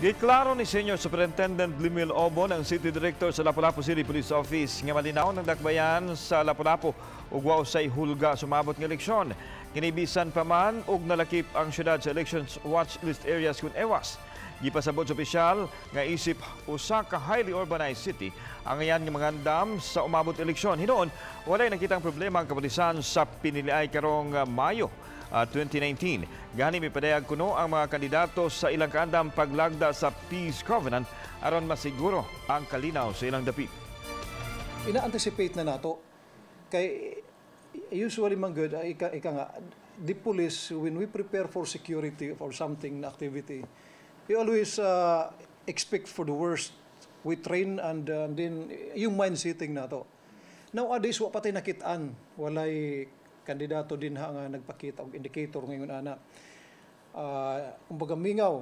Giklaro ni Senior Superintendent Limil Obon ang City Director sa Lapu-Lapu City Police Office nga malinaw ng dakbayan sa Lapu-Lapu ug wa usay hulga sumabot nga eleksyon. Kinibisan pa man og nalakip ang syudad sa elections watch list areas kun ewas. Gipasabot sa opisyal nga isip usa ka highly urbanized city ang ayan nga mangandam sa umabot eleksyon. Hinoon walay nakitang problema ang kapulisan sa piniliay karong Mayo 2019. Gani mipadayag kuno ang mga kandidato sa ilang kaandam paglagda sa Peace Covenant aron masiguro ang kalinaw sa ilang dapit. Ina-anticipate na nato kay usually man good ika nga the police when we prepare for security or something na activity we always expect for the worst. We train and then yung mind setting nato. Nowadays wa patay nakitaan walay kandidato din nga nagpakita og indicator ngayon ana. Kumbaga mingaw